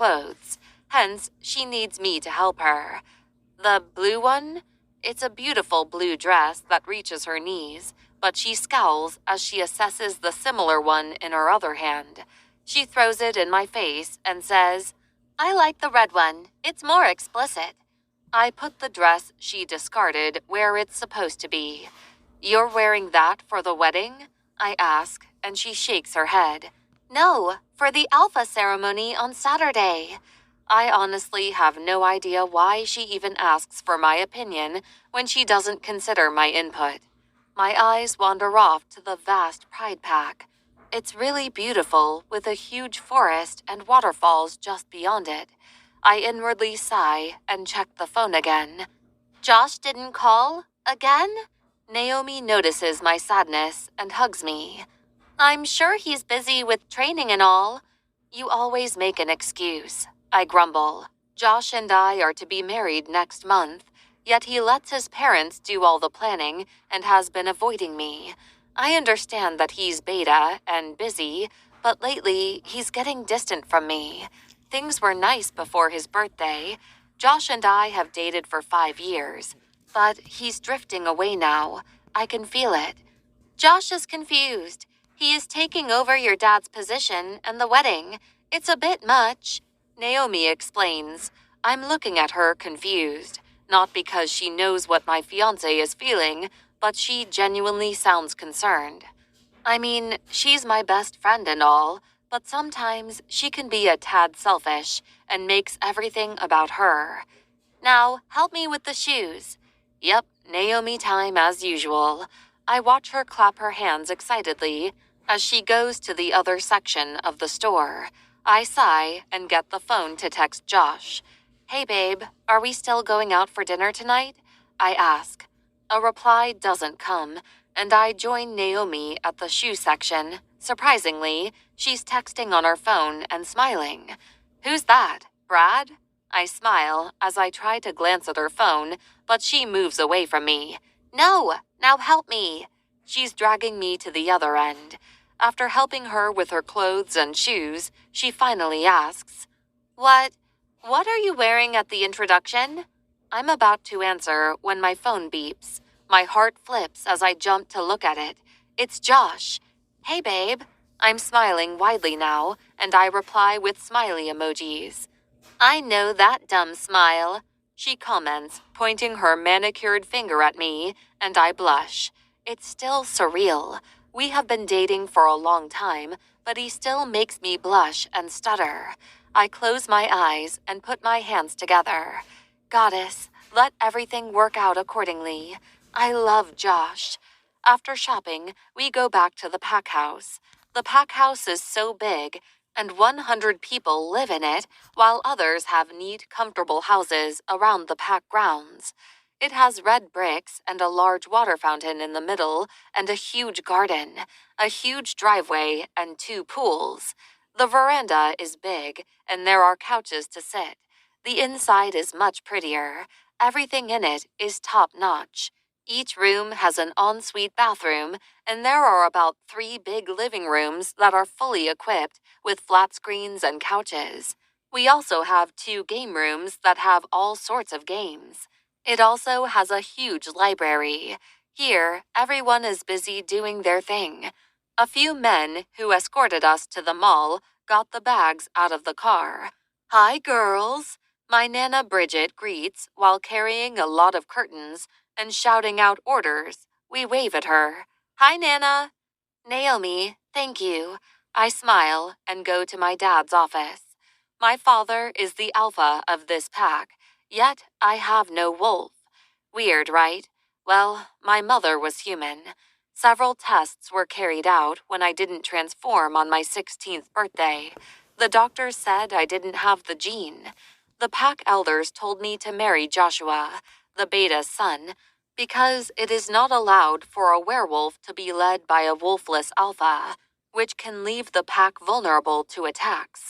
clothes. Hence, she needs me to help her. The blue one? It's a beautiful blue dress that reaches her knees, but she scowls as she assesses the similar one in her other hand. She throws it in my face and says, "I like the red one. It's more explicit." I put the dress she discarded where it's supposed to be. "You're wearing that for the wedding?" I ask, and she shakes her head. "No, for the alpha ceremony on Saturday." I honestly have no idea why she even asks for my opinion when she doesn't consider my input. My eyes wander off to the vast Pride Pack. It's really beautiful, with a huge forest and waterfalls just beyond it. I inwardly sigh and check the phone again. "Josh didn't call? Again?" Naomi notices my sadness and hugs me. "I'm sure he's busy with training and all." "You always make an excuse," I grumble. "Josh and I are to be married next month, yet he lets his parents do all the planning and has been avoiding me. I understand that he's beta and busy, but lately he's getting distant from me. Things were nice before his birthday. Josh and I have dated for 5 years, but he's drifting away now. I can feel it." "Josh is confused. He is taking over your dad's position and the wedding. It's a bit much," Naomi explains. I'm looking at her confused, not because she knows what my fiancé is feeling, but she genuinely sounds concerned. I mean, she's my best friend and all, but sometimes she can be a tad selfish and makes everything about her. "Now, help me with the shoes." Yep, Naomi time as usual. I watch her clap her hands excitedly as she goes to the other section of the store. I sigh and get the phone to text Josh. "Hey babe, are we still going out for dinner tonight?" I ask. A reply doesn't come, and I join Naomi at the shoe section. Surprisingly, she's texting on her phone and smiling. "Who's that, Brad?" I smile as I try to glance at her phone, but she moves away from me. "No, now help me." She's dragging me to the other end. After helping her with her clothes and shoes, she finally asks, What are you wearing at the introduction?" I'm about to answer when my phone beeps. My heart flips as I jump to look at it. It's Josh. "Hey babe." I'm smiling widely now, and I reply with smiley emojis. "I know that dumb smile," she comments, pointing her manicured finger at me, and I blush. It's still surreal. We have been dating for a long time, but he still makes me blush and stutter. I close my eyes and put my hands together. Goddess, let everything work out accordingly. I love Josh. After shopping, we go back to the pack house. The pack house is so big, and 100 people live in it, while others have neat, comfortable houses around the pack grounds. It has red bricks and a large water fountain in the middle, and a huge garden, a huge driveway, and 2 pools. The veranda is big, and there are couches to sit. The inside is much prettier. Everything in it is top-notch. Each room has an ensuite bathroom, and there are about 3 big living rooms that are fully equipped with flat screens and couches. We also have 2 game rooms that have all sorts of games. It also has a huge library. Here, everyone is busy doing their thing. A few men who escorted us to the mall got the bags out of the car. "Hi, girls," my Nana Bridget greets while carrying a lot of curtains and shouting out orders. We wave at her. "Hi, Nana." "Naomi, thank you." I smile and go to my dad's office. My father is the alpha of this pack, yet I have no wolf. Weird, right? Well, my mother was human. Several tests were carried out when I didn't transform on my 16th birthday. The doctors said I didn't have the gene. The pack elders told me to marry Joshua, the beta's son, because it is not allowed for a werewolf to be led by a wolfless alpha, which can leave the pack vulnerable to attacks.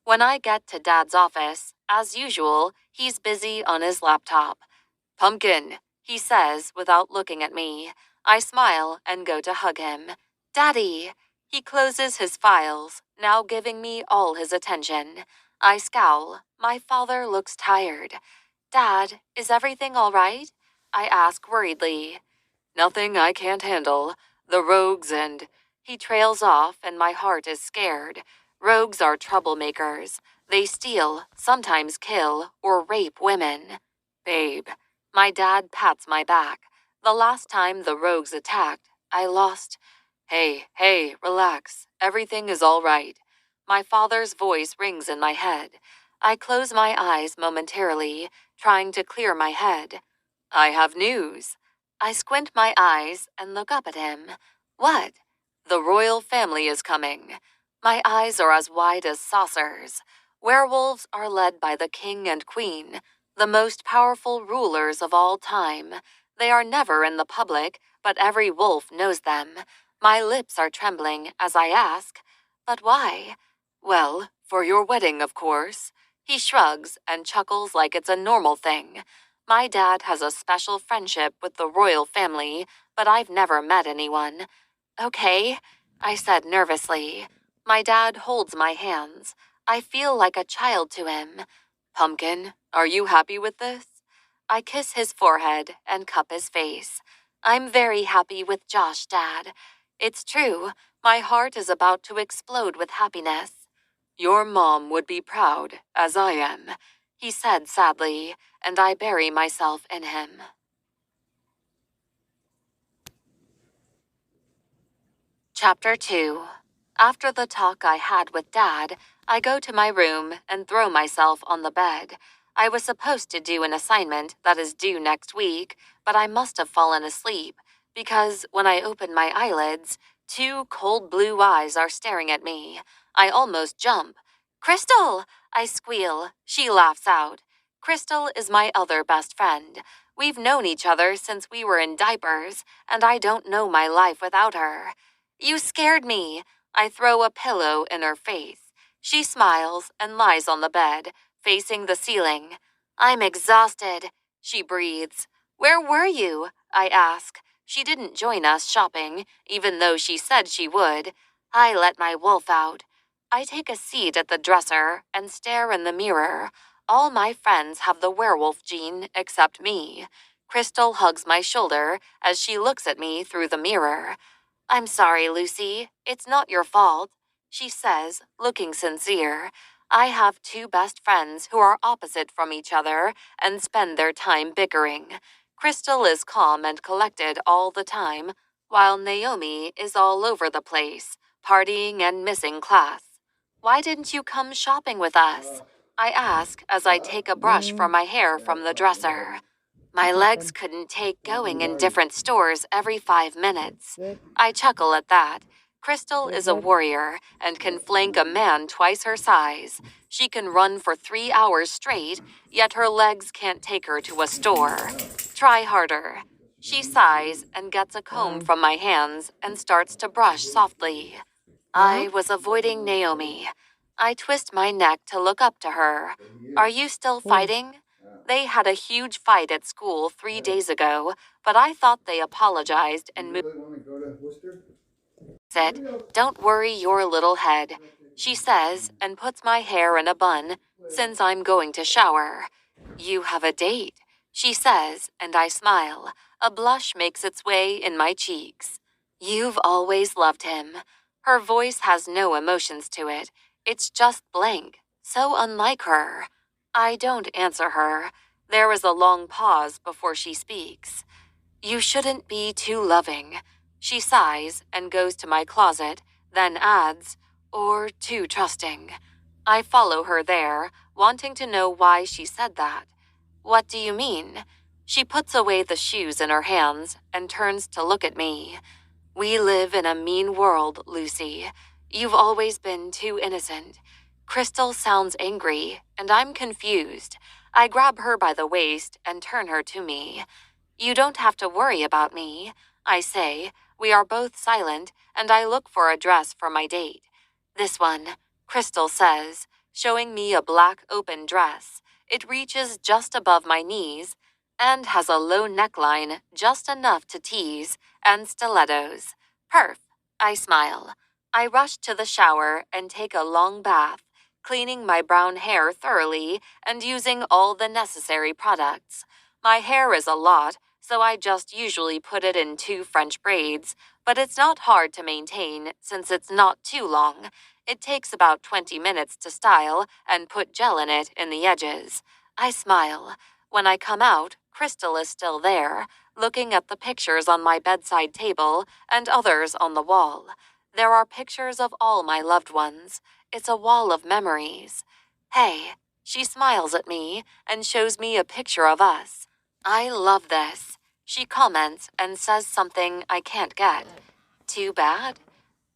When I get to Dad's office, as usual, he's busy on his laptop. "Pumpkin," he says without looking at me. I smile and go to hug him. "Daddy." He closes his files, now giving me all his attention. I scowl. My father looks tired. Dad, is everything all right? I ask worriedly. Nothing I can't handle. The rogues and... He trails off, and my heart is scared. Rogues are troublemakers. They steal, sometimes kill, or rape women. Babe. My dad pats my back. The last time the rogues attacked, I lost. Hey, relax. Everything is all right. My father's voice rings in my head. I close my eyes momentarily, trying to clear my head. I have news. I squint my eyes and look up at him. What? The royal family is coming. My eyes are as wide as saucers. Werewolves are led by the king and queen, the most powerful rulers of all time. They are never in the public, but every wolf knows them. My lips are trembling as I ask, but why? Well, for your wedding, of course. He shrugs and chuckles like it's a normal thing. My dad has a special friendship with the royal family, but I've never met anyone. Okay, I said nervously. My dad holds my hands. I feel like a child to him. Pumpkin, are you happy with this? I kiss his forehead and cup his face. I'm very happy with Josh, Dad. It's true, my heart is about to explode with happiness. Your mom would be proud, as I am, he said sadly, and I bury myself in him. Chapter 2. After the talk I had with Dad, I go to my room and throw myself on the bed. I was supposed to do an assignment that is due next week, but I must have fallen asleep, because when I open my eyelids, two cold blue eyes are staring at me. I almost jump. Crystal! I squeal. She laughs out. Crystal is my other best friend. We've known each other since we were in diapers, and I don't know my life without her. You scared me. I throw a pillow in her face. She smiles and lies on the bed, facing the ceiling. I'm exhausted, she breathes. Where were you? I ask. She didn't join us shopping, even though she said she would. I let my wolf out. I take a seat at the dresser and stare in the mirror. All my friends have the werewolf gene except me. Crystal hugs my shoulder as she looks at me through the mirror. I'm sorry, Lucy. It's not your fault, she says, looking sincere. I have two best friends who are opposite from each other and spend their time bickering. Crystal is calm and collected all the time, while Naomi is all over the place, partying and missing class. Why didn't you come shopping with us? I ask as I take a brush for my hair from the dresser. My legs couldn't take going in different stores every 5 minutes. I chuckle at that. Crystal is a warrior and can flank a man twice her size. She can run for 3 hours straight, yet her legs can't take her to a store. Try harder. She sighs and gets a comb from my hands and starts to brush softly. I was avoiding Naomi. I twist my neck to look up to her. Are you still fighting? They had a huge fight at school 3 days ago, but I thought they apologized and moved it. Don't worry your little head, she says and puts my hair in a bun since I'm going to shower. You have a date, she says, and I smile. A blush makes its way in my cheeks. You've always loved him. Her voice has no emotions to it. It's just blank, so unlike her. I don't answer her. There is a long pause before she speaks. You shouldn't be too loving. She sighs and goes to my closet, then adds, or too trusting. I follow her there, wanting to know why she said that. What do you mean? She puts away the shoes in her hands and turns to look at me. We live in a mean world, Lucy. You've always been too innocent. Crystal sounds angry, and I'm confused. I grab her by the waist and turn her to me. You don't have to worry about me, I say. We are both silent, and I look for a dress for my date. This one, Crystal says, showing me a black open dress. It reaches just above my knees and has a low neckline just enough to tease, and stilettos. Perf, I smile. I rush to the shower and take a long bath. cleaning my brown hair thoroughly and using all the necessary products. My hair is a lot, so I just usually put it in 2 French braids, but it's not hard to maintain since it's not too long. It takes about 20 minutes to style and put gel in it in the edges. I smile. When I come out, Crystal is still there, looking at the pictures on my bedside table and others on the wall. There are pictures of all my loved ones. It's a wall of memories. Hey, she smiles at me and shows me a picture of us. I love this. She comments and says something I can't get. Too bad?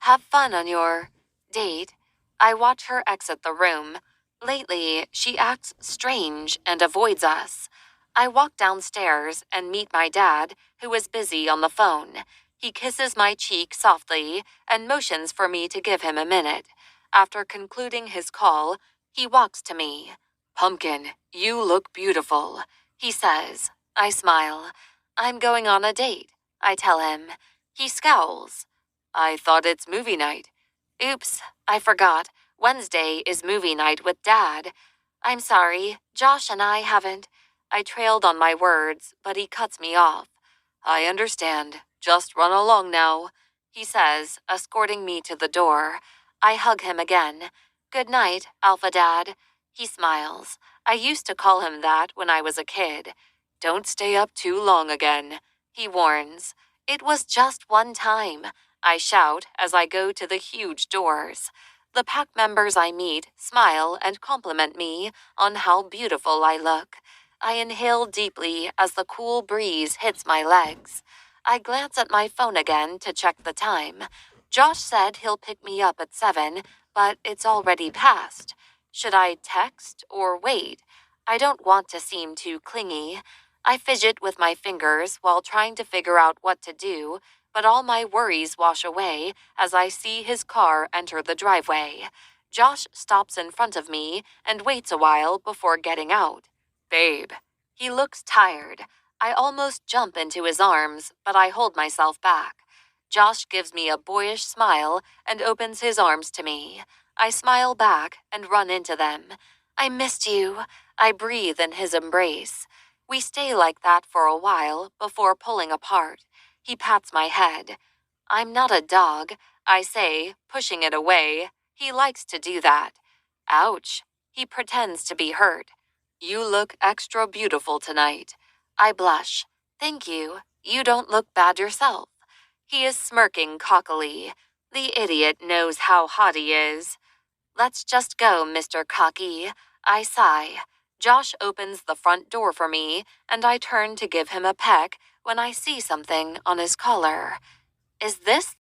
Have fun on your date. I watch her exit the room. Lately, she acts strange and avoids us. I walk downstairs and meet my dad, who is busy on the phone. He kisses my cheek softly and motions for me to give him a minute. After concluding his call, he walks to me. Pumpkin, you look beautiful, he says. I smile. I'm going on a date, I tell him. He scowls. I thought it's movie night. Oops, I forgot. Wednesday is movie night with Dad. I'm sorry, Josh and I haven't. I trailed on my words, but he cuts me off. I understand. Just run along now, he says, escorting me to the door. I hug him again. Good night, Alpha Dad. He smiles. I used to call him that when I was a kid. Don't stay up too long again, he warns. It was just one time, I shout as I go to the huge doors. The pack members I meet smile and compliment me on how beautiful I look. I inhale deeply as the cool breeze hits my legs. I glance at my phone again to check the time. Josh said he'll pick me up at 7, but it's already past. Should I text or wait? I don't want to seem too clingy. I fidget with my fingers while trying to figure out what to do, but all my worries wash away as I see his car enter the driveway. Josh stops in front of me and waits a while before getting out. Babe. He looks tired. I almost jump into his arms, but I hold myself back. Josh gives me a boyish smile and opens his arms to me. I smile back and run into them. I missed you. I breathe in his embrace. We stay like that for a while before pulling apart. He pats my head. I'm not a dog, I say, pushing it away. He likes to do that. Ouch. He pretends to be hurt. You look extra beautiful tonight. I blush. Thank you. You don't look bad yourself. He is smirking cockily. The idiot knows how hot he is. Let's just go, Mr. Cocky. I sigh. Josh opens the front door for me, and I turn to give him a peck when I see something on his collar. Is this